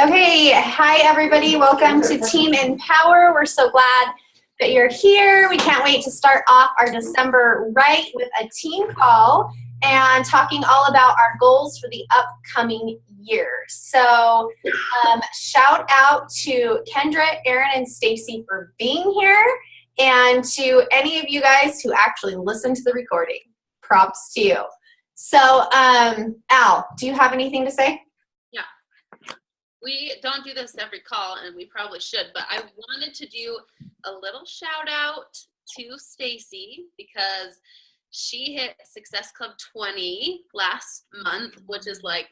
Okay, hi everybody. Welcome to Team Empower. We're so glad that you're here. We can't wait to start off our December right with a team call and talking all about our goals for the upcoming year. So shout out to Kendra, Erin, and Stacy for being here, and to any of you guys who actually listen to the recording. Props to you. So Al, do you have anything to say? We don't do this every call, and we probably should, but I wanted to do a little shout out to Stacy because she hit Success Club 20 last month, which is like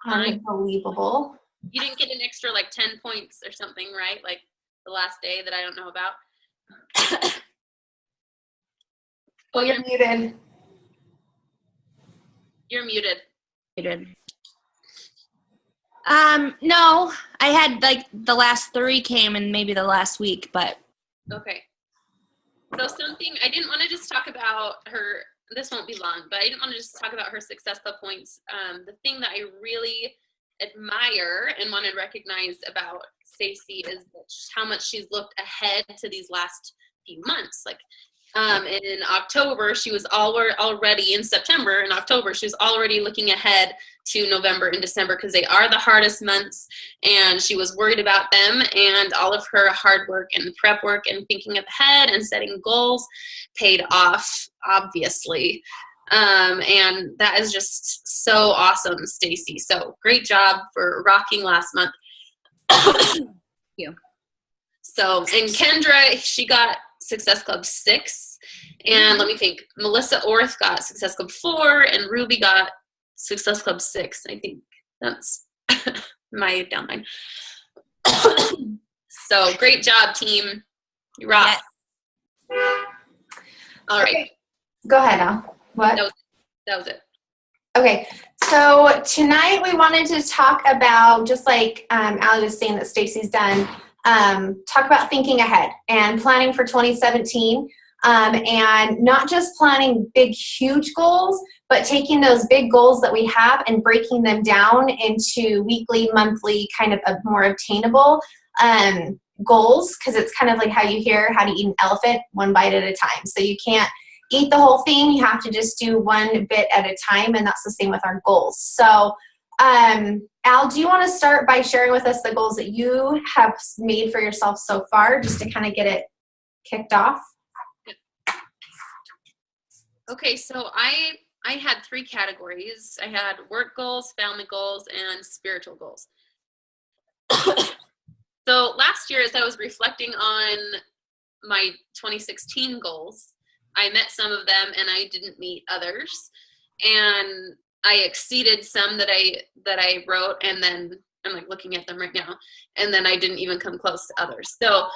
unbelievable. You didn't get an extra like 10 points or something, right? Like the last day that I don't know about. Oh, you're muted. You're muted. No, I had like the last 3 came in maybe the last week, but. Okay. So something, I didn't want to just talk about her, this won't be long, but I didn't want to just talk about her Success Club points. The thing that I really admire and want to recognize about Stacy is how much she's looked ahead to these last few months. Like in October, she was already in September and October, she was already looking ahead to November and December because they are the hardest months, and she was worried about them, and all of her hard work and prep work and thinking ahead and setting goals paid off, obviously. And that is just so awesome, Stacy. So great job for rocking last month. Thank you. So, and Kendra, she got Success Club 6, and let me think, Melissa Orth got Success Club 4, and Ruby got Success Club 6. I think that's my downline. So great job, team. You rock. Yes. All right. Okay. Go ahead, Al. What? That was it. Okay, so tonight we wanted to talk about, just like Allie was saying that Stacy's done, talk about thinking ahead and planning for 2017, and not just planning big, huge goals, but taking those big goals that we have and breaking them down into weekly, monthly, kind of more obtainable goals, because it's kind of like how you hear how to eat an elephant one bite at a time. So you can't eat the whole thing, you have to just do one bit at a time, and that's the same with our goals. So Al, do you want to start by sharing with us the goals that you have made for yourself so far, just to kind of get it kicked off? Okay, so I had 3 categories. I had work goals, family goals, and spiritual goals. So last year, as I was reflecting on my 2016 goals, I met some of them and I didn't meet others, and I exceeded some that I wrote, and then I'm like looking at them right now, and then I didn't even come close to others. So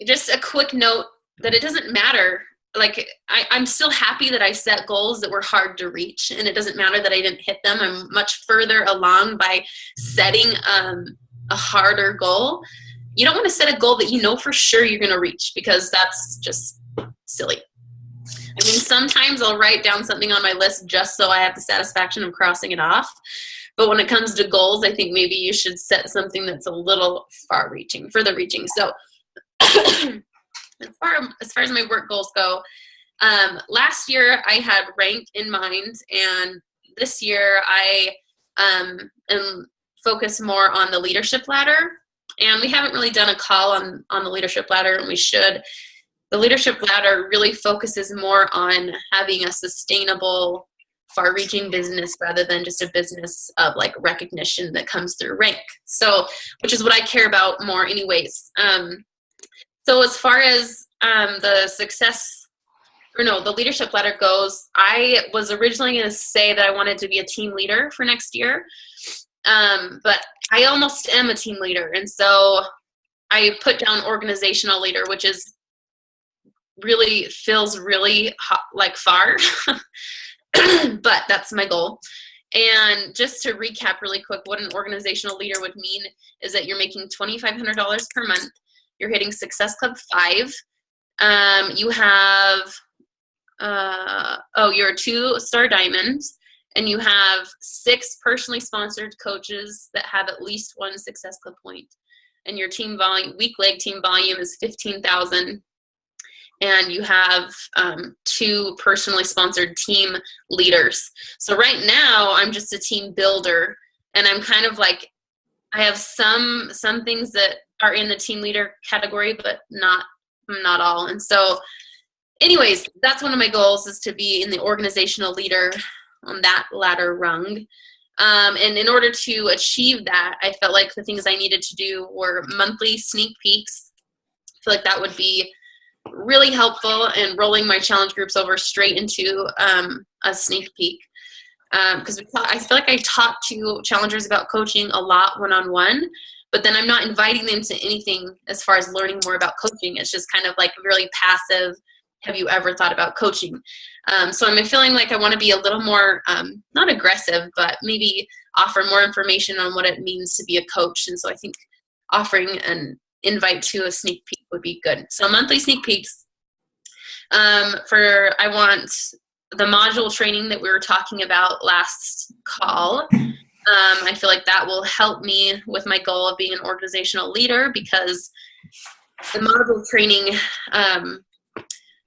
just a quick note that it doesn't matter. Like I'm still happy that I set goals that were hard to reach, and it doesn't matter that I didn't hit them. I'm much further along by setting a harder goal. You don't want to set a goal that you know for sure you're going to reach, because that's just silly. I mean, sometimes I'll write down something on my list just so I have the satisfaction of crossing it off. But when it comes to goals, I think maybe you should set something that's a little further reaching. So as far as my work goals go, last year I had rank in mind, and this year I am focused more on the leadership ladder. And we haven't really done a call on the leadership ladder, and we should. The leadership ladder really focuses more on having a sustainable, far-reaching business rather than just a business of like recognition that comes through rank. So, which is what I care about more anyways. So as far as the leadership ladder goes, I was originally going to say that I wanted to be a team leader for next year. But I almost am a team leader. And so I put down organizational leader, which is really feels really like far, but that's my goal. And just to recap really quick, what an organizational leader would mean is that you're making $2,500 per month. You're hitting Success Club 5. You have, you're a 2-star diamond, and you have 6 personally sponsored coaches that have at least 1 Success Club point, and your team volume, week leg team volume is 15,000, and you have 2 personally sponsored team leaders. So right now I'm just a team builder, and I'm kind of like, I have some things that are in the team leader category, but not all. And so anyways, that's one of my goals, is to be in the organizational leader on that ladder rung. And in order to achieve that, I felt like the things I needed to do were monthly sneak peeks. I feel like that would be really helpful in rolling my challenge groups over straight into a sneak peek. Because I feel like I talk to challengers about coaching a lot one-on-one, but then I'm not inviting them to anything as far as learning more about coaching. It's just kind of like really passive. Have you ever thought about coaching? So I'm feeling like I want to be a little more, not aggressive, but maybe offer more information on what it means to be a coach. And so I think offering an invite to a sneak peek would be good. So monthly sneak peeks. I want the module training that we were talking about last call. I feel like that will help me with my goal of being an organizational leader, because the module training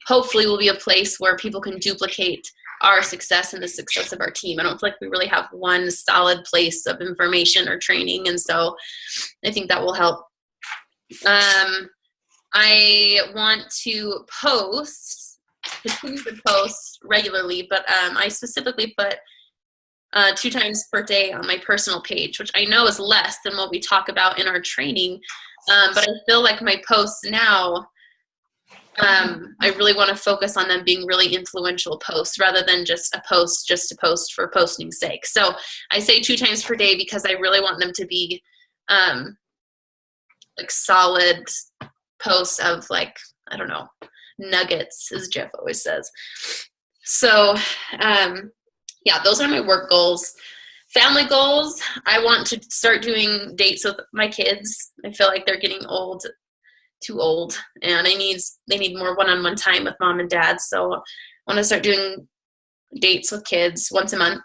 hopefully will be a place where people can duplicate our success and the success of our team. I don't feel like we really have one solid place of information or training, and so I think that will help. I want to continue to post regularly, but I specifically put 2 times per day on my personal page, which I know is less than what we talk about in our training, but I feel like my posts now, I really want to focus on them being really influential posts rather than just a post just to post for posting's sake. So I say 2 times per day because I really want them to be like solid posts of, like, I don't know, nuggets, as Jeff always says. So yeah, those are my work goals. Family goals, I want to start doing dates with my kids. I feel like they're getting too old, and they need more one-on-one time with mom and dad. So I want to start doing dates with kids once a month.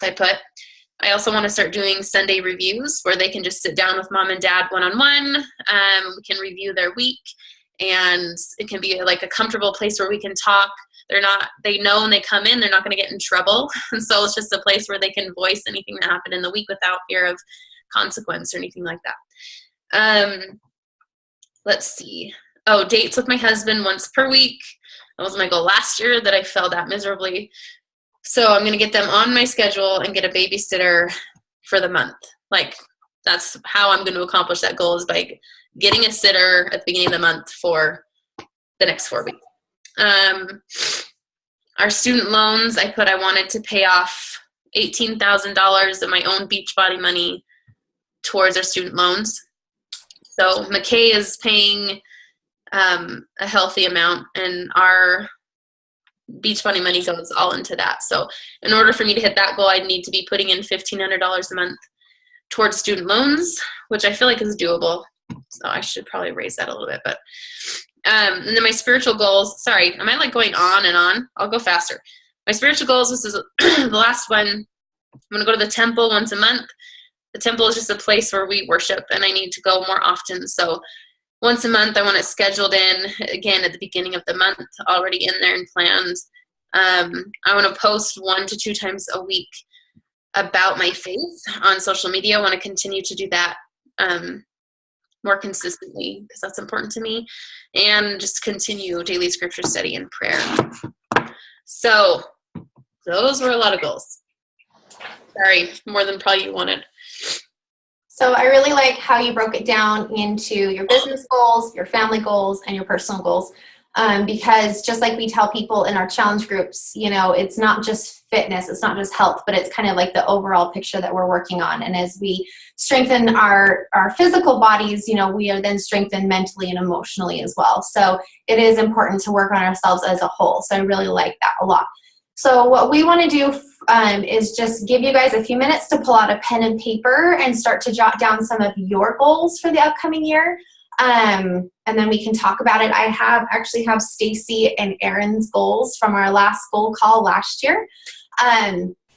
I also want to start doing Sunday reviews where they can just sit down with mom and dad one-on-one. We can review their week, and it can be like a comfortable place where we can talk. They know when they come in, they're not going to get in trouble. And so it's just a place where they can voice anything that happened in the week without fear of consequence or anything like that. Let's see. Oh, dates with my husband once per week. That was my goal last year that I failed at miserably. So I'm going to get them on my schedule and get a babysitter for the month. Like, that's how I'm going to accomplish that goal, is by getting a sitter at the beginning of the month for the next 4 weeks. Our student loans, I wanted to pay off $18,000 of my own Beachbody money towards our student loans. So McKay is paying a healthy amount, and our Beachbody money goes all into that. So in order for me to hit that goal, I'd need to be putting in $1,500 a month towards student loans, which I feel like is doable. So I should probably raise that a little bit. But and then my spiritual goals, sorry, am I like going on and on? I'll go faster. My spiritual goals, this is the last one. I'm going to go to the temple once a month. The temple is just a place where we worship, and I need to go more often. So once a month, I want it scheduled in, again, at the beginning of the month, already in there and planned. I want to post 1 to 2 times a week about my faith on social media. I want to continue to do that more consistently, because that's important to me, and just continue daily scripture study and prayer. So those were a lot of goals. Sorry, more than probably you wanted. So I really like how you broke it down into your business goals, your family goals, and your personal goals. Because just like we tell people in our challenge groups, you know, it's not just fitness, it's not just health, but it's kind of like the overall picture that we're working on. And as we strengthen our physical bodies, you know, we are then strengthened mentally and emotionally as well. So it is important to work on ourselves as a whole. So I really like that a lot. So what we want to do is just give you guys a few minutes to pull out a pen and paper and start to jot down some of your goals for the upcoming year. And then we can talk about it. I actually have Stacy and Aaron's goals from our last goal call last year.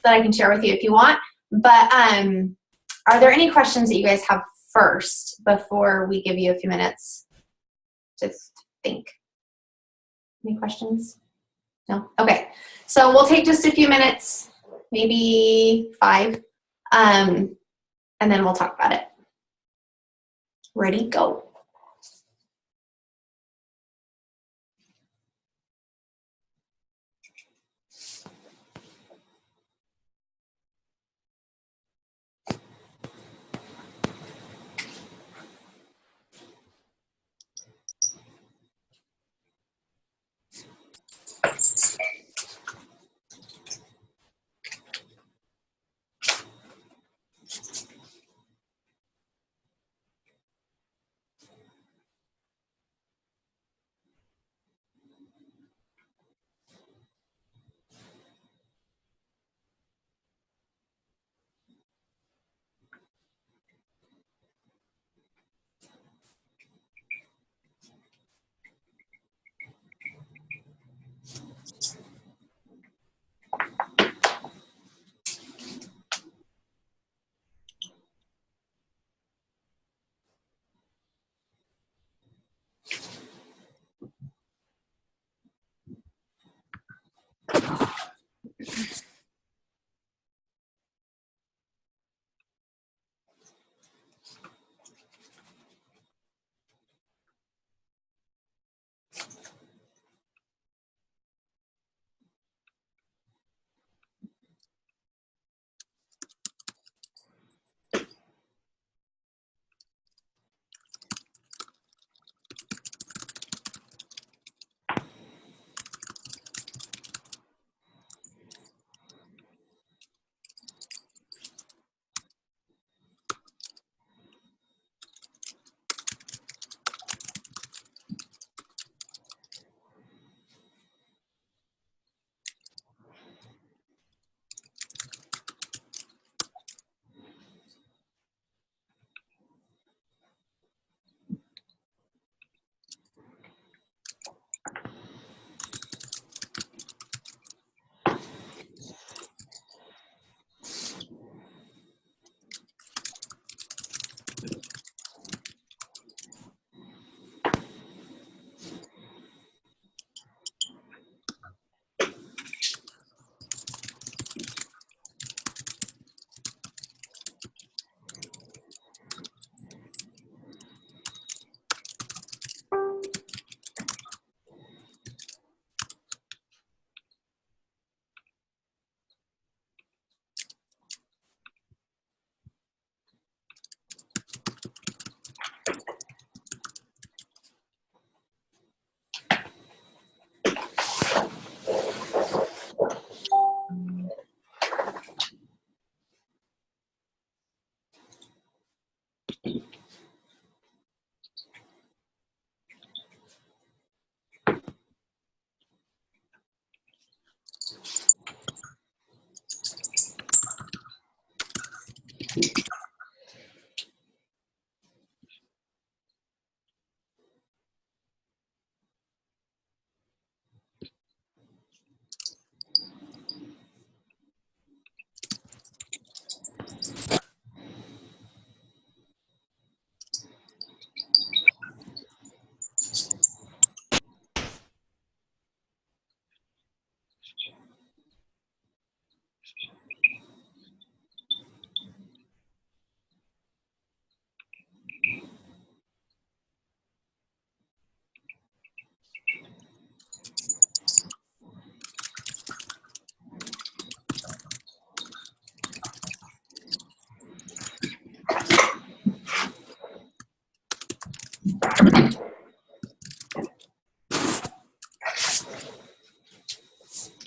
that I can share with you if you want. But are there any questions that you guys have first before we give you a few minutes to think? Any questions? No? Okay. So we'll take just a few minutes, maybe 5, and then we'll talk about it. Ready, go.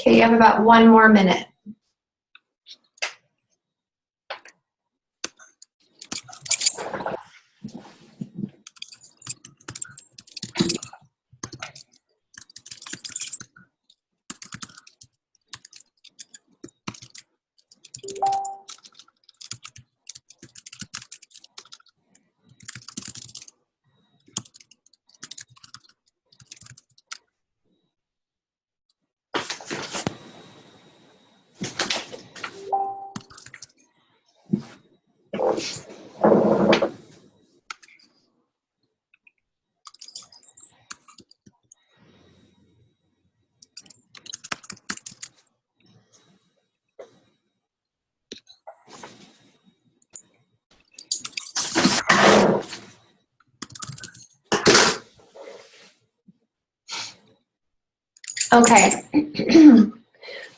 Okay, you have about 1 more minute. Okay.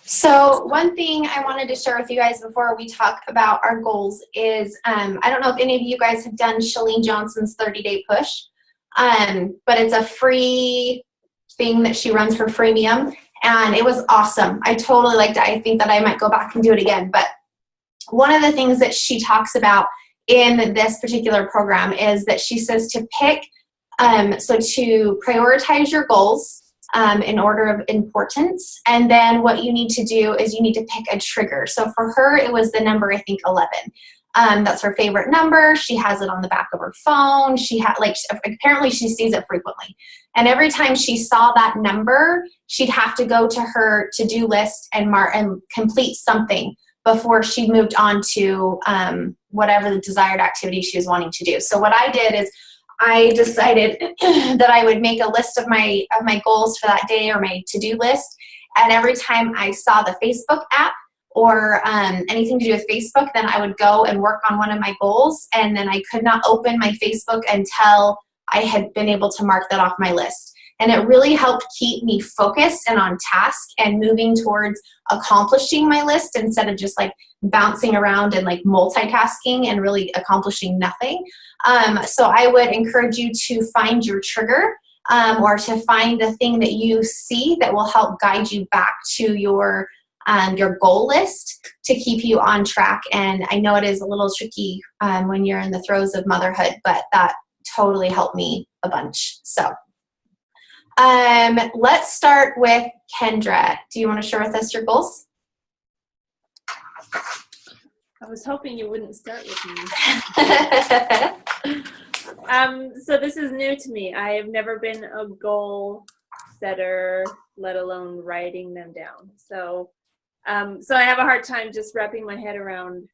So one thing I wanted to share with you guys before we talk about our goals is, I don't know if any of you guys have done Chalene Johnson's 30-day push, but it's a free thing that she runs for freemium, and it was awesome. I totally liked it. I think that I might go back and do it again. But one of the things that she talks about in this particular program is that she says to pick, so to prioritize your goals in order of importance. And then what you need to do is you need to pick a trigger. So for her, it was the number, I think, 11. That's her favorite number. She has it on the back of her phone. She had, like, apparently she sees it frequently. And every time she saw that number, she'd have to go to her to-do list and complete something before she moved on to whatever the desired activity she was wanting to do. So what I did is I decided that I would make a list of my goals for that day, or my to-do list. And every time I saw the Facebook app or anything to do with Facebook, then I would go and work on one of my goals. And then I could not open my Facebook until I had been able to mark that off my list. And it really helped keep me focused and on task and moving towards accomplishing my list instead of just like bouncing around and like multitasking and really accomplishing nothing. So I would encourage you to find your trigger, or to find the thing that you see that will help guide you back to your goal list to keep you on track. And I know it is a little tricky when you're in the throes of motherhood, but that totally helped me a bunch. So let's start with Kendra. Do you want to share with us your goals? I was hoping you wouldn't start with me. So this is new to me. I have never been a goal setter, let alone writing them down. So I have a hard time just wrapping my head around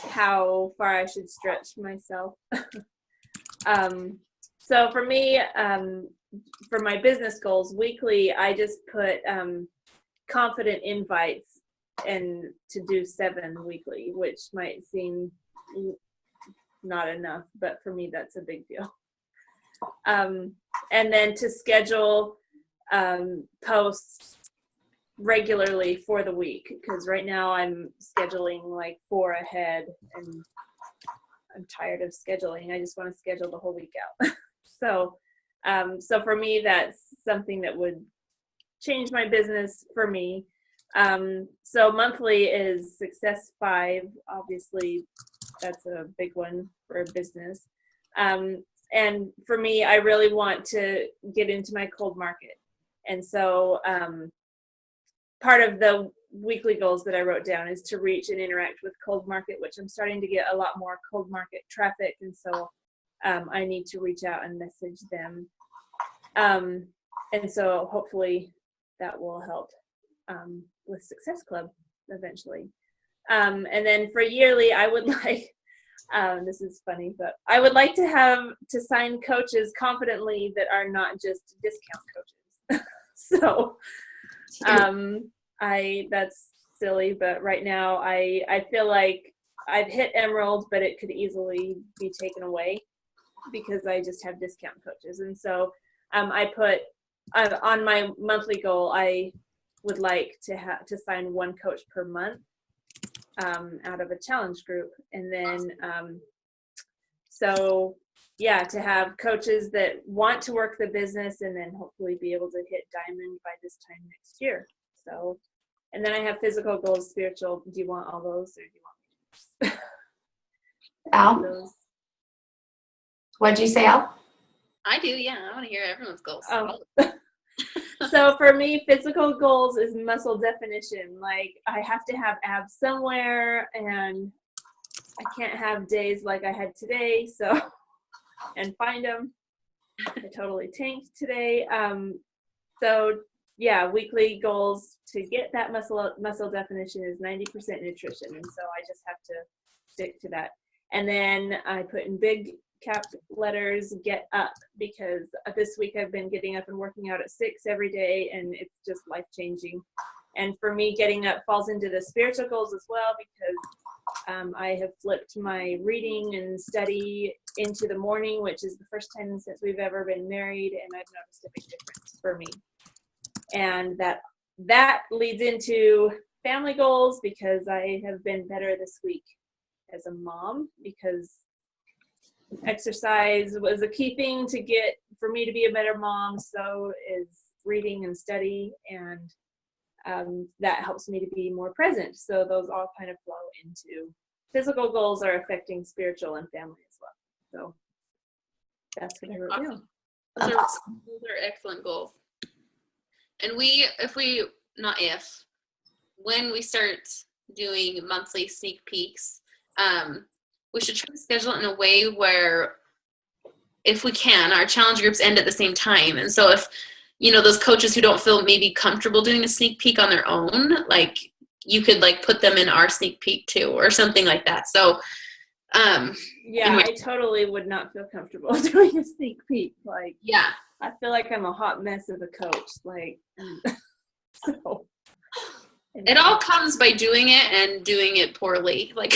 how far I should stretch myself. So for me, for my business goals weekly, I just put confident invites and to do 7 weekly, which might seem not enough, but for me that's a big deal. And then to schedule posts regularly for the week, because right now I'm scheduling like 4 ahead and I'm tired of scheduling. I just want to schedule the whole week out. So for me, that's something that would change my business for me. So monthly is Success 5. Obviously, that's a big one for a business. And for me, I really want to get into my cold market. And so part of the weekly goals that I wrote down is to reach and interact with cold market, which I'm starting to get a lot more cold market traffic. And so I need to reach out and message them. And so hopefully that will help with Success Club eventually. And then for yearly, I would like, this is funny, but I would like to sign coaches confidently that are not just discount coaches. So that's silly, but right now I feel like I've hit Emerald, but it could easily be taken away because I just have discount coaches. And so I put on my monthly goal, I would like to sign 1 coach per month out of a challenge group. And then so yeah, to have coaches that want to work the business and then hopefully be able to hit diamond by this time next year. So, and then I have physical goals, spiritual. Do you want all those, or do you want Al? those? What'd you say, Al? I do, yeah. I want to hear everyone's goals. Oh. So for me, physical goals is muscle definition. Like I have to have abs somewhere, and I can't have days like I had today. So, and find them. I totally tanked today. So yeah, weekly goals to get that muscle definition is 90% nutrition, and so I just have to stick to that. And then I put in big cap letters, get up, because this week I've been getting up and working out at 6 every day, and it's just life changing. And for me, getting up falls into the spiritual goals as well, because I have flipped my reading and study into the morning, which is the first time since we've ever been married, and I've noticed a big difference for me. And that leads into family goals, because I have been better this week as a mom, because exercise was a key thing for me to be a better mom. So is reading and study, and that helps me to be more present. So those all kind of flow into physical goals are affecting spiritual and family as well. So that's what I wrote down. Those are excellent goals. And when we start doing monthly sneak peeks, we should try to schedule it in a way where, if we can, our challenge groups end at the same time. And so if, those coaches who don't feel maybe comfortable doing a sneak peek on their own, like, you could like put them in our sneak peek too, or something like that. So, I totally would not feel comfortable doing a sneak peek. Like, yeah, I feel like I'm a hot mess as a coach. Like, so. It all comes by doing it and doing it poorly. Like,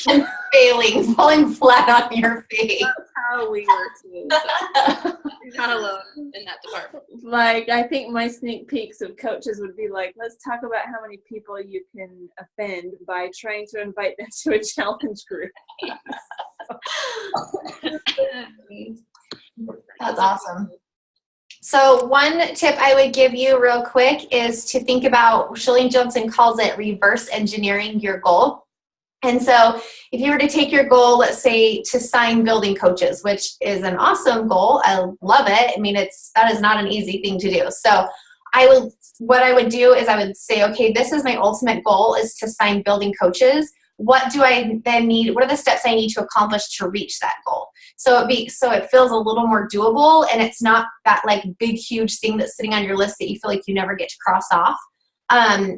and failing, falling flat on your face. That's how we work too. So you're not alone in that department. Like, I think my sneak peeks of coaches would be like, let's talk about how many people you can offend by trying to invite them to a challenge group. That's awesome. So one tip I would give you real quick is to think about, Chalene Johnson calls it reverse engineering your goal. And so if you were to take your goal, let's say to sign building coaches, which is an awesome goal. I love it. I mean, that is not an easy thing to do. So what I would do is I would say, okay, this is my ultimate goal, is to sign building coaches. What do I then need? What are the steps I need to accomplish to reach that goal? So it feels a little more doable, and it's not that like big, huge thing that's sitting on your list that you feel like you never get to cross off.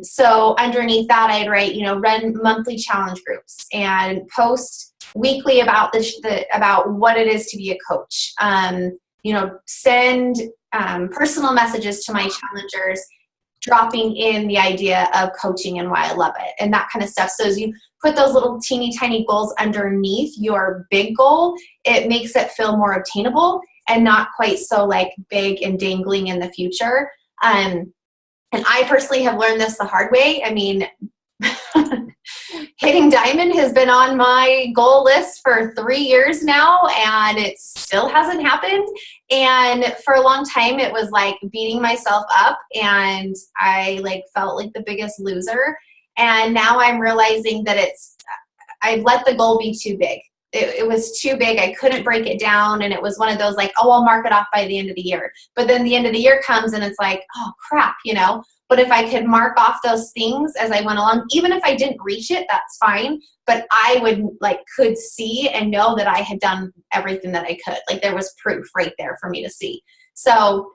So underneath that, I'd write, run monthly challenge groups and post weekly about about what it is to be a coach. Send personal messages to my challengers, dropping in the idea of coaching and why I love it and that kind of stuff. So as you put those little teeny tiny goals underneath your big goal, it makes it feel more obtainable and not quite so like big and dangling in the future. And I personally have learned this the hard way. I mean, hitting diamond has been on my goal list for 3 years now, and it still hasn't happened. And for a long time, it was like beating myself up, and I like felt like the biggest loser. And now I'm realizing that I've let the goal be too big. It was too big. I couldn't break it down. And it was one of those like, oh, I'll mark it off by the end of the year. But then the end of the year comes and it's like, oh, crap, But if I could mark off those things as I went along, even if I didn't reach it, that's fine. But I could see and know that I had done everything that I could. Like there was proof right there for me to see. So,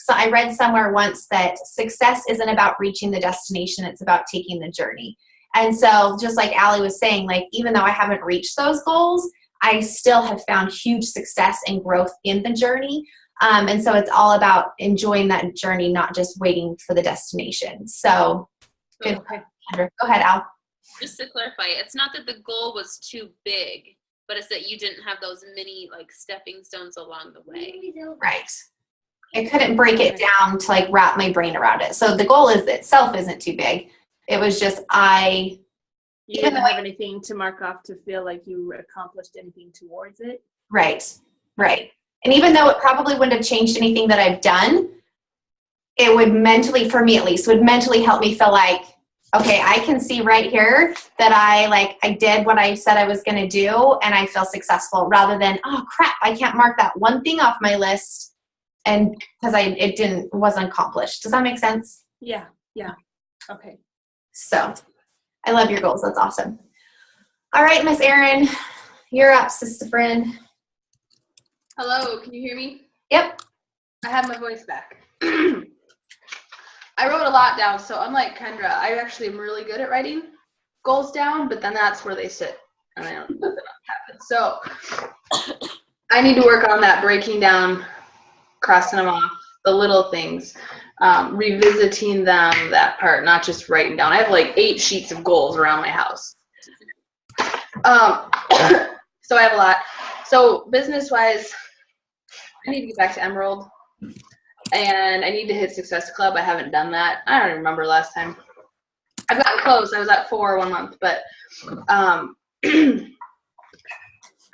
I read somewhere once that success isn't about reaching the destination. It's about taking the journey. And so just like Allie was saying, like, even though I haven't reached those goals, I still have found huge success and growth in the journey. And so it's all about enjoying that journey, not just waiting for the destination. So, good. Okay. Go ahead, Al. Just to clarify, it's not that the goal was too big, but it's that you didn't have those mini like stepping stones along the way. Right. I couldn't break it down to like wrap my brain around it. So the goal itself isn't too big. It was just you didn't have anything to mark off to feel like you accomplished anything towards it. Right. And even though it probably wouldn't have changed anything that I've done, it would mentally, for me at least, would mentally help me feel like, okay, I can see right here that I did what I said I was going to do and I feel successful, rather than, oh crap, I can't mark that one thing off my list and because it wasn't accomplished. Does that make sense? Yeah. Okay. So I love your goals. That's awesome. All right, Miss Erin, you're up, sister friend. Hello, can you hear me? Yep. I have my voice back. I wrote a lot down, so unlike Kendra, I actually am really good at writing goals down, but then that's where they sit, and I don't know what happens. So I need to work on that, breaking down, crossing them off, the little things, revisiting them, that part, not just writing down. I have like 8 sheets of goals around my house. So I have a lot. So business-wise, I need to get back to Emerald. and I need to hit Success Club. I haven't done that. I don't remember last time. I've gotten close. I was at 4 1 month, but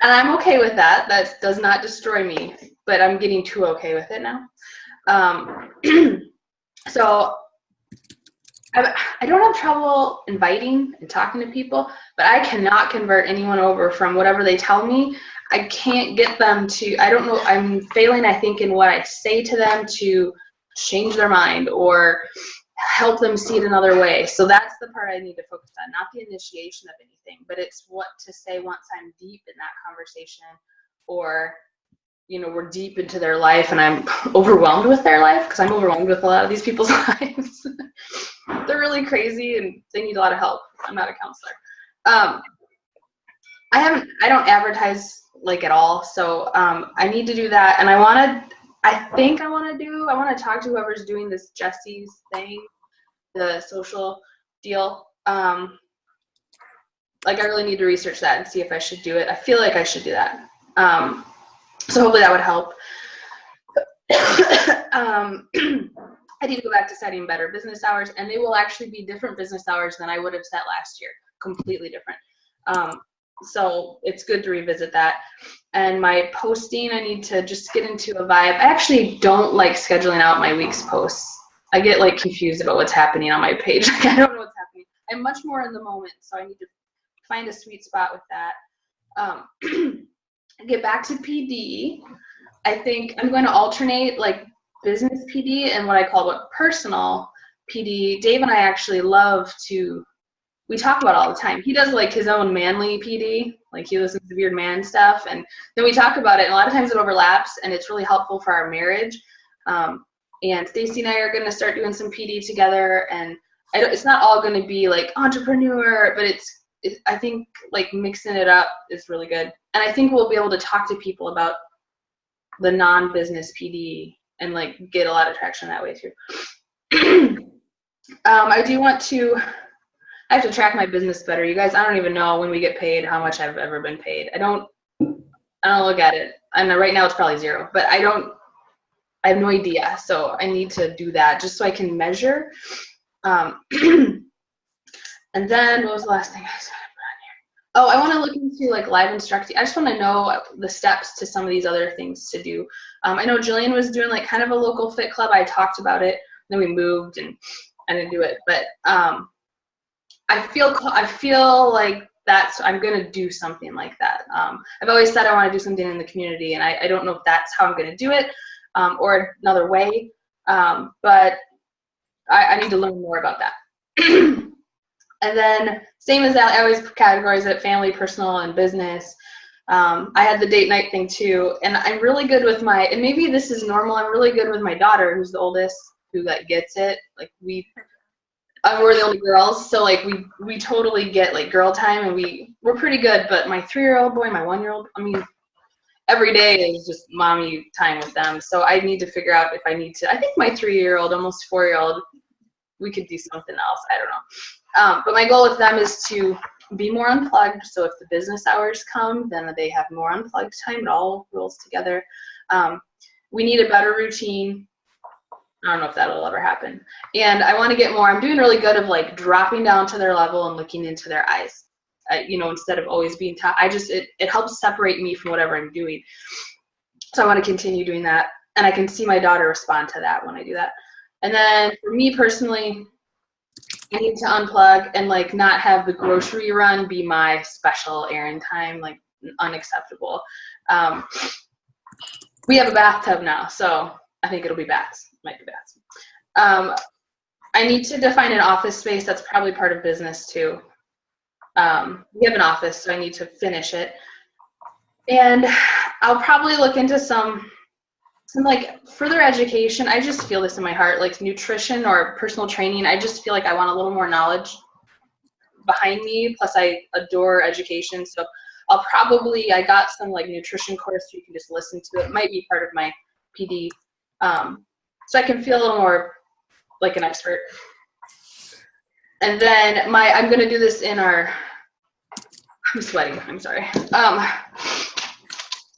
and I'm okay with that. That does not destroy me, but I'm getting too okay with it now. So I don't have trouble inviting and talking to people, but I cannot convert anyone over from whatever they tell me. I can't get them to, I don't know, I'm failing, I think, in what I say to them to change their mind or help them see it another way. So that's the part I need to focus on, not the initiation of anything, but it's what to say once I'm deep in that conversation, or, you know, we're deep into their life and I'm overwhelmed with their life, because I'm overwhelmed with a lot of these people's lives. They're really crazy and they need a lot of help. I'm not a counselor. I don't advertise like at all. So I need to do that. And I want to talk to whoever's doing this Jesse's thing, the social deal. Like I really need to research that and see if I should do it. I feel like I should do that. So hopefully that would help. I need to go back to setting better business hours, and they will actually be different business hours than I would have set last year. Completely different. So it's good to revisit that. And my posting, I need to just get into a vibe. I actually don't like scheduling out my week's posts. I get like confused about what's happening on my page. Like, I don't know what's happening. I'm much more in the moment, so I need to find a sweet spot with that. Get back to PD. I think I'm going to alternate like business PD and what I call personal PD. Dave and I actually love to, we talk about it all the time. He does like his own manly PD, like he listens to Weird Man stuff, and then we talk about it, and a lot of times it overlaps, and it's really helpful for our marriage. And Stacy and I are going to start doing some PD together, and it's not all going to be like entrepreneur, but I think like mixing it up is really good. And I think we'll be able to talk to people about the non-business PD and like get a lot of traction that way too. I have to track my business better. You guys, I don't even know when we get paid how much I've ever been paid. I don't look at it. And right now it's probably 0, but I have no idea. So I need to do that just so I can measure. And then what was the last thing I said? Oh, I want to look into like live instructing. I just want to know the steps to some of these other things to do. I know Jillian was doing like kind of a local fit club. I talked about it. Then we moved and I didn't do it. But I feel like I'm going to do something like that. I've always said I want to do something in the community, and I don't know if that's how I'm going to do it or another way. But I need to learn more about that. And then same as that, I always categorize it: family, personal, and business. I had the date night thing too, and I'm really good with and maybe this is normal, I'm really good with my daughter, who's the oldest, who like gets it. Like we're the only girls, so like we totally get like girl time, and we're pretty good. But my 3-year-old boy, my 1-year-old, I mean, every day is just mommy time with them. So I need to figure out if I need to. I think my 3-year-old, almost 4-year-old, we could do something else. I don't know. But my goal with them is to be more unplugged. So if the business hours come, then they have more unplugged time. It all rolls together. We need a better routine. I don't know if that'll ever happen. And I want to get more. I'm doing really good of like dropping down to their level and looking into their eyes. Instead of always being taught. It helps separate me from whatever I'm doing. So I want to continue doing that. And I can see my daughter respond to that when I do that. And then for me personally, I need to unplug and like not have the grocery run be my special errand time, like unacceptable. We have a bathtub now, so I think it'll be baths. Might be baths. I need to define an office space. That's probably part of business too. We have an office, so I need to finish it. And I'll probably look into some like further education. I just feel this in my heart, like nutrition or personal training. I just feel like I want a little more knowledge behind me. Plus I adore education. So I got some like nutrition course you can just listen to. It might be part of my PD. So I can feel a little more like an expert. And then I'm going to do this I'm sweating, I'm sorry.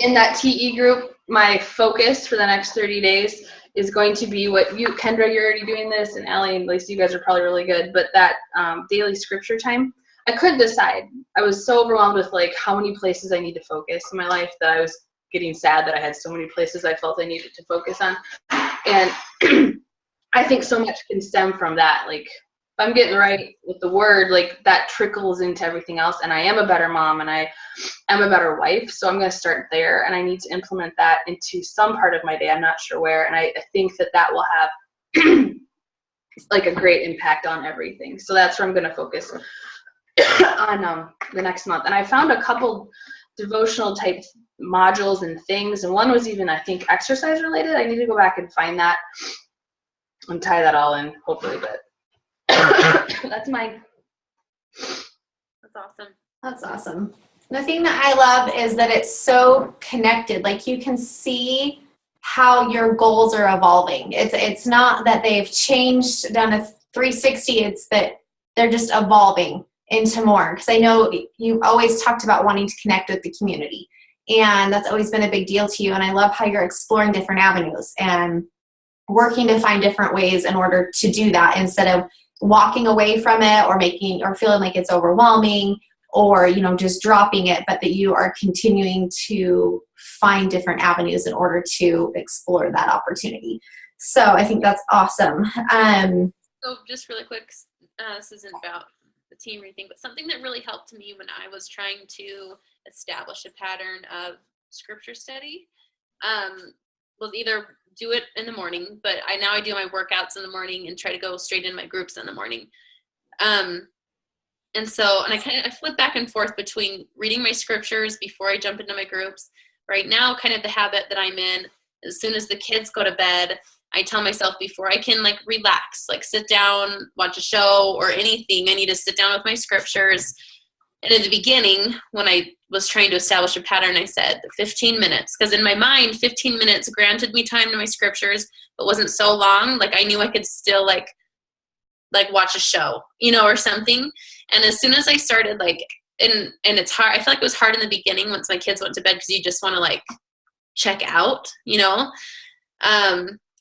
In that TE group, my focus for the next 30 days is going to be what you, Kendra, you're already doing this, and Allie and Lacey, you guys are probably really good, but that daily scripture time, I couldn't decide. I was so overwhelmed with like how many places I need to focus in my life that I was getting sad that I had so many places I felt I needed to focus on. And I think so much can stem from that. Like, if I'm getting right with the word, like that trickles into everything else. And I am a better mom and I am a better wife. So I'm going to start there, and I need to implement that into some part of my day. I'm not sure where. And I think that that will have like a great impact on everything. So that's where I'm going to focus on the next month. And I found a couple devotional type modules and things. And one was even, I think, exercise related. I need to go back and find that and tie that all in, hopefully. But that's mine. That's awesome. That's awesome. The thing that I love is that it's so connected. Like, you can see how your goals are evolving. It's not that they've changed, done a 360. It's that they're just evolving into more. Because I know you always talked about wanting to connect with the community, and that's always been a big deal to you. And I love how you're exploring different avenues and working to find different ways in order to do that, instead of walking away from it or feeling like it's overwhelming, or, you know, just dropping it, but that you are continuing to find different avenues in order to explore that opportunity. So I think that's awesome. So just really quick, this isn't about the team or anything, but something that really helped me when I was trying to establish a pattern of scripture study was either do it in the morning, but I do my workouts in the morning and try to go straight in my groups in the morning. And I flip back and forth between reading my scriptures before I jump into my groups. Right now, kind of the habit that I'm in, as soon as the kids go to bed, I tell myself before I can like relax, like sit down, watch a show or anything, I need to sit down with my scriptures. And in the beginning, when I was trying to establish a pattern, I said 15 minutes, because in my mind, 15 minutes granted me time to my scriptures, but wasn't so long. Like, I knew I could still like watch a show, you know, or something. And as soon as I started, like, and it's hard, I feel like it was hard in the beginning once my kids went to bed, because you just want to like check out, you know.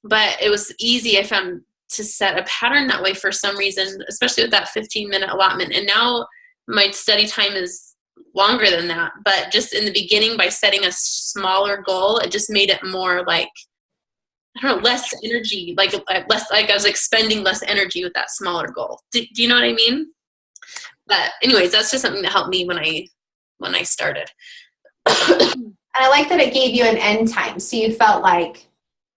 But it was easy, I found, to set a pattern that way for some reason, especially with that 15-minute allotment. And now my study time is longer than that. But just in the beginning, by setting a smaller goal, it just made it more like, I don't know, less energy, like less, like I was expending less energy with that smaller goal. Do you know what I mean? But anyways, that's just something that helped me when I started. And I like that it gave you an end time, so you felt like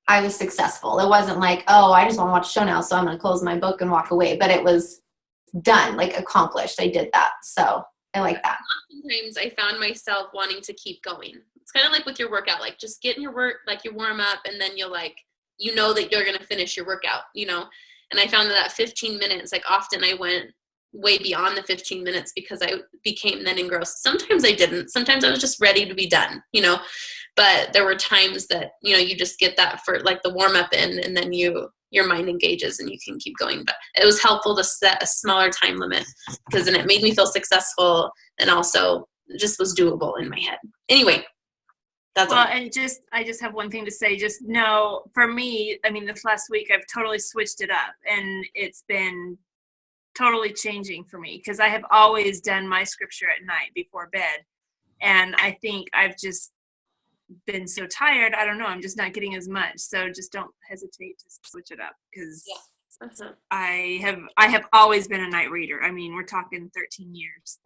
I was successful. It wasn't like, oh, I just want to watch a show now, so I'm going to close my book and walk away. But it was done, like accomplished. I did that. So I like that. Sometimes I found myself wanting to keep going. It's kind of like with your workout, like just get in your work, like you warm up, and then you'll like, you know that you're going to finish your workout, you know? And I found that 15 minutes, like often I went way beyond the 15 minutes because I became then engrossed. Sometimes I didn't. Sometimes I was just ready to be done, you know? But there were times that, you know, you just get that for like the warm up in, and then your mind engages and you can keep going. But it was helpful to set a smaller time limit, because then it made me feel successful and also just was doable in my head. Anyway, that's all. And I just have one thing to say. Just know, for me, I mean, this last week I've totally switched it up, and it's been totally changing for me, because I have always done my scripture at night before bed. And I think I've just been so tired. I don't know. I'm just not getting as much. So just don't hesitate to switch it up, because I have always been a night reader. I mean, we're talking 13 years.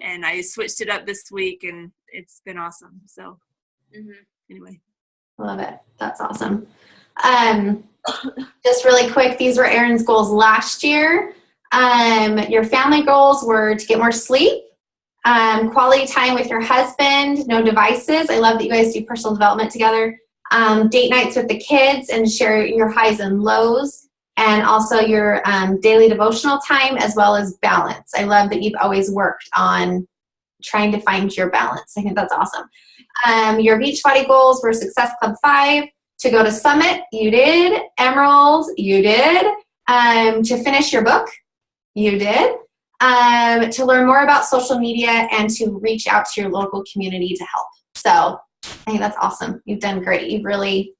And I switched it up this week, and it's been awesome. So anyway. Love it. That's awesome. Just really quick, these were Erin's goals last year. Your family goals were to get more sleep, quality time with your husband, no devices. I love that you guys do personal development together. Date nights with the kids and share your highs and lows, and also your daily devotional time, as well as balance. I love that you've always worked on trying to find your balance. I think that's awesome. Your Beachbody goals were Success Club 5, to go to Summit, you did. Emerald, you did. To finish your book, you did. To learn more about social media, and to reach out to your local community to help. So I think that's awesome. You've done great. You've really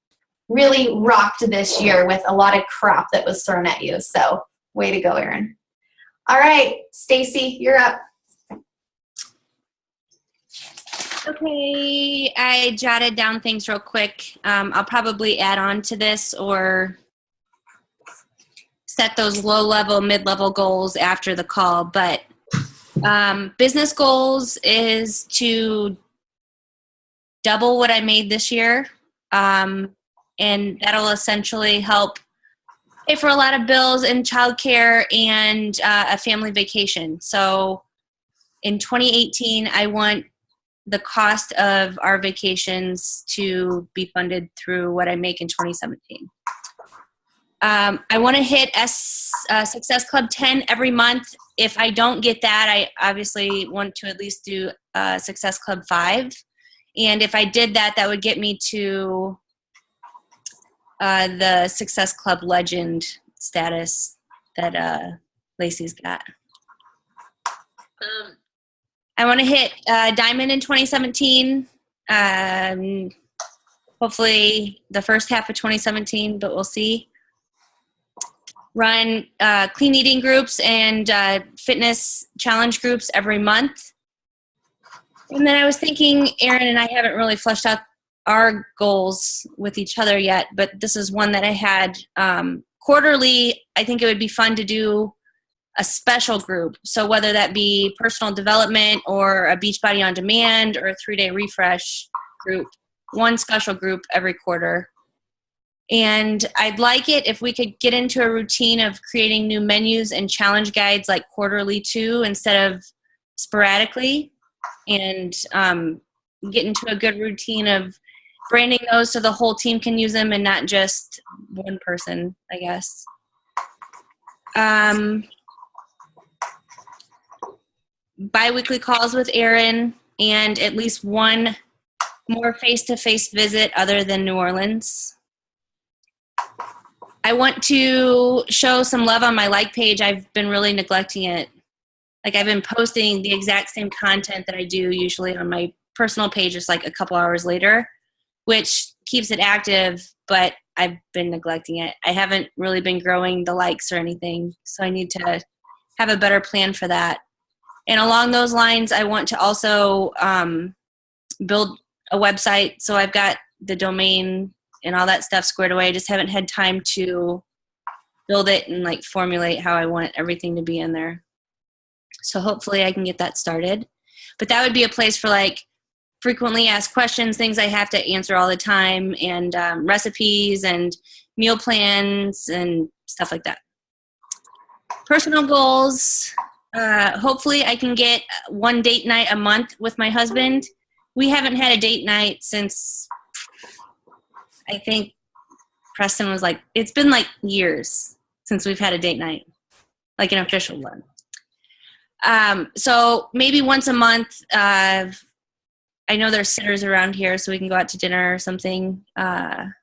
really rocked this year with a lot of crap that was thrown at you. So way to go, Erin. All right, Stacy, you're up. Okay, I jotted down things real quick. I'll probably add on to this or set those low-level, mid-level goals after the call. But business goals is to double what I made this year. And that'll essentially help pay for a lot of bills and childcare and a family vacation. So in 2018, I want the cost of our vacations to be funded through what I make in 2017. I want to hit Success Club 10 every month. If I don't get that, I obviously want to at least do Success Club 5. And if I did that, that would get me to the Success Club Legend status that Lacey's got. I want to hit Diamond in 2017. Hopefully the first half of 2017, but we'll see. Run clean eating groups and fitness challenge groups every month. And then I was thinking, Erin and I haven't really fleshed out our goals with each other yet, but this is one that I had quarterly. I think it would be fun to do a special group. So whether that be personal development or a Beachbody on Demand or a 3-day refresh group, one special group every quarter. And I'd like it if we could get into a routine of creating new menus and challenge guides like quarterly too, instead of sporadically, and get into a good routine of branding those so the whole team can use them and not just one person, I guess. Bi-weekly calls with Erin and at least one more face-to-face visit other than New Orleans. I want to show some love on my like page. I've been really neglecting it. Like, I've been posting the exact same content that I do usually on my personal page just like a couple hours later, which keeps it active, but I've been neglecting it. I haven't really been growing the likes or anything, so I need to have a better plan for that. And along those lines, I want to also build a website. So I've got the domain and all that stuff squared away. I just haven't had time to build it and like formulate how I want everything to be in there. So hopefully I can get that started. But that would be a place for like frequently asked questions, things I have to answer all the time, and recipes and meal plans and stuff like that. Personal goals. Hopefully I can get one date night a month with my husband. We haven't had a date night since, I think Preston was like, it's been like years since we've had a date night, like an official one. So maybe once a month. I know there's sitters around here, so we can go out to dinner or something, or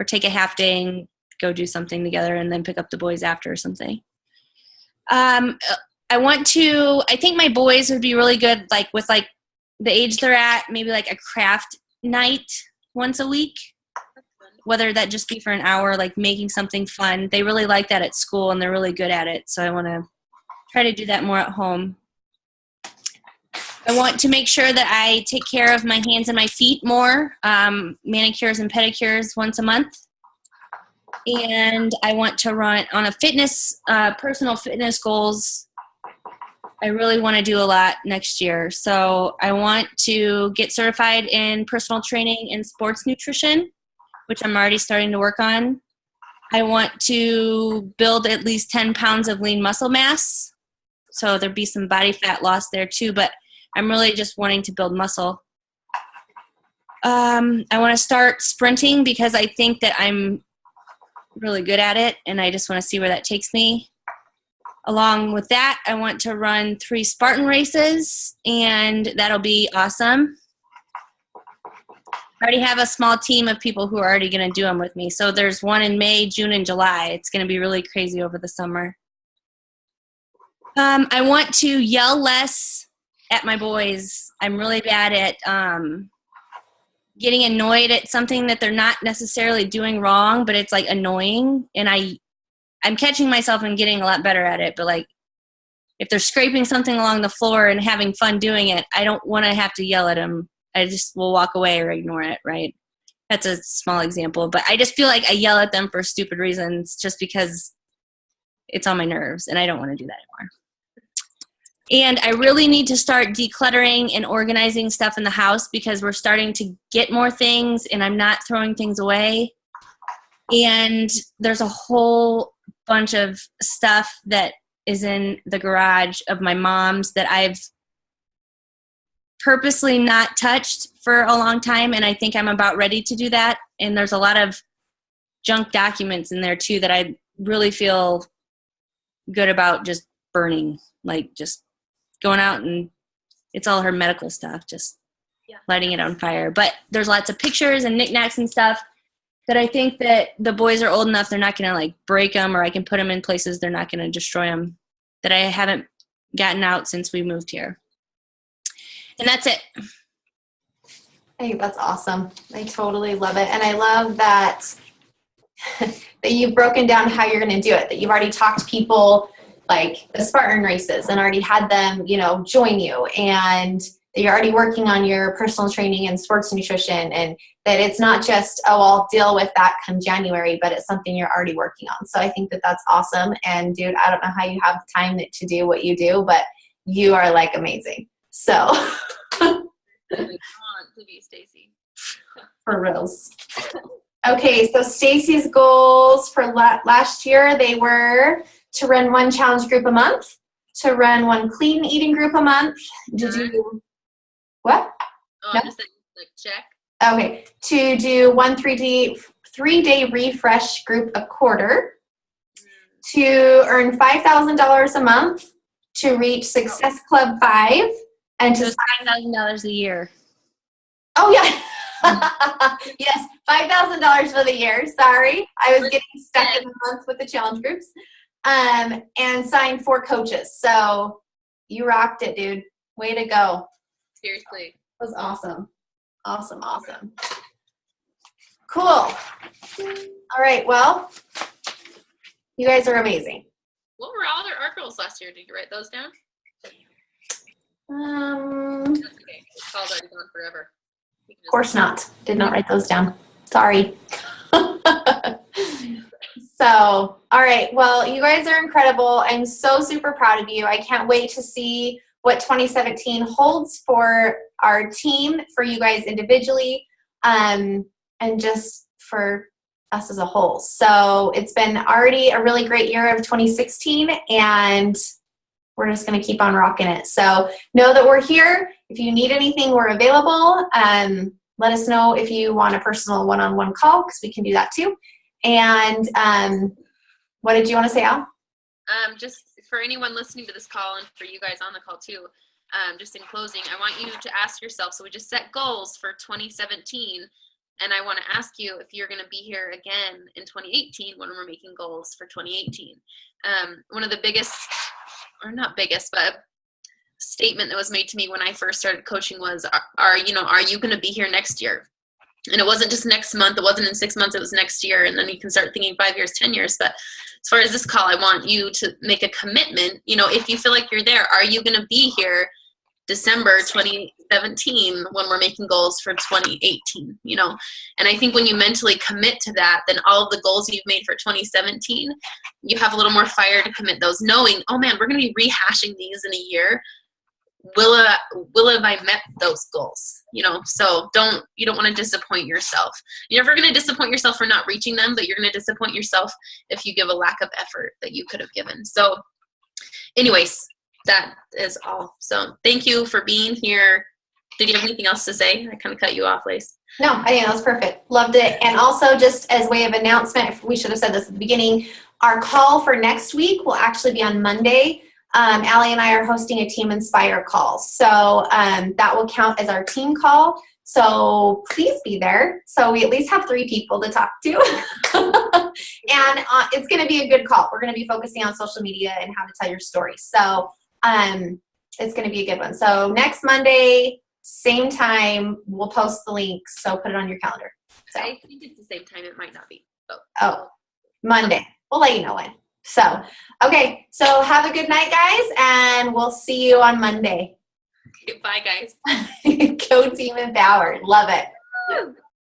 take a half day and go do something together and then pick up the boys after or something. I think my boys would be really good, like with like the age they're at, maybe like a craft night once a week, whether that just be for an hour, like making something fun. They really like that at school and they're really good at it. So I want to try to do that more at home. I want to make sure that I take care of my hands and my feet more, manicures and pedicures once a month. And I want to run on a fitness, personal fitness goals. I really want to do a lot next year. So I want to get certified in personal training and sports nutrition, which I'm already starting to work on. I want to build at least 10 pounds of lean muscle mass. So there'd be some body fat loss there too, but I'm really just wanting to build muscle. I want to start sprinting because I think that I'm really good at it, and I just want to see where that takes me. Along with that, I want to run 3 Spartan races, and that'll be awesome. I already have a small team of people who are already going to do them with me. So there's one in May, June, and July. It's going to be really crazy over the summer. I want to yell less at my boys. I'm really bad at getting annoyed at something that they're not necessarily doing wrong, but it's like annoying. And I'm catching myself and getting a lot better at it. But like, if they're scraping something along the floor and having fun doing it, I don't want to have to yell at them. I just will walk away or ignore it, right? That's a small example. But I just feel like I yell at them for stupid reasons just because it's on my nerves, and I don't want to do that anymore. And I really need to start decluttering and organizing stuff in the house because we're starting to get more things, and I'm not throwing things away. And there's a whole bunch of stuff that is in the garage of my mom's that I've purposely not touched for a long time, and I think I'm about ready to do that. And there's a lot of junk documents in there too that I really feel good about just burning, like just going out, and it's all her medical stuff, just lighting it on fire. But there's lots of pictures and knickknacks and stuff that I think that the boys are old enough, they're not going to like break them, or I can put them in places they're not going to destroy them, that I haven't gotten out since we moved here. And that's it. I think that's awesome. I totally love it. And I love that that you've broken down how you're going to do it, that you've already talked to people like the Spartan races and already had them, join you, and that you're already working on your personal training and sports nutrition, and that it's not just, I'll deal with that come January, but it's something you're already working on. So I think that that's awesome. And dude, I don't know how you have the time to do what you do, but you are like amazing. So We want to be Stacy. for reals. Okay, so Stacy's goals for last year, they were to run 1 challenge group a month, to run 1 clean eating group a month. Did you, what? Oh, No? I'm just saying, like, check. Okay, to do 1 3-day refresh group a quarter, to earn $5,000 a month, to reach Success Club 5, and to So $5,000 a year. Oh, yeah. Yes, $5,000 for the year. Sorry. I was getting stuck in the month with the challenge groups. And signed 4 coaches. So you rocked it, dude. Way to go. Seriously. That was awesome. Awesome. Cool. All right. Well, you guys are amazing. What were all our goals last year? Did you write those down? Of That's okay. It's all already gone forever. course not. Did not write those down. Sorry. So, all right. Well, you guys are incredible. I'm so super proud of you. I can't wait to see what 2017 holds for our team, for you guys individually, and just for us as a whole. So it's been already a really great year of 2016, and we're just going to keep on rocking it. So know that we're here. If you need anything, we're available. Let us know if you want a personal one-on-one call, because we can do that too. And what did you want to say, Al? Just for anyone listening to this call and for you guys on the call too, just in closing, I want you to ask yourself, so we just set goals for 2017, and I want to ask you if you're going to be here again in 2018 when we're making goals for 2018. One of the biggest, or not biggest, but statement that was made to me when I first started coaching was, are you going to be here next year? And it wasn't just next month. It wasn't in 6 months. It was next year. And then you can start thinking 5 years, 10 years. But as far as this call, I want you to make a commitment. If you feel like you're there, are you going to be here December 2017 when we're making goals for 2018? And I think when you mentally commit to that, then all of the goals you've made for 2017, you have a little more fire to commit those, knowing, oh man, we're going to be rehashing these in a year. Will have I met those goals? So you don't want to disappoint yourself. You're never going to disappoint yourself for not reaching them, but you're going to disappoint yourself if you give a lack of effort that you could have given. So anyways, that is all. So thank you for being here. Did you have anything else to say? I kind of cut you off, Lace. No, I think that was perfect. Loved it. And also, just as way of announcement, we should have said this at the beginning, our call for next week will actually be on Monday. Allie and I are hosting a Team Inspire call. So that will count as our team call. So please be there. So we at least have 3 people to talk to. And it's going to be a good call. We're going to be focusing on social media and how to tell your story. So it's going to be a good one. So next Monday, same time. We'll post the links, so put it on your calendar. So, I think it's the same time. It might not be. oh, Monday. We'll let you know when. So, okay. So have a good night, guys, and we'll see you on Monday. Okay, bye, guys. Go Team Empowered. Love it.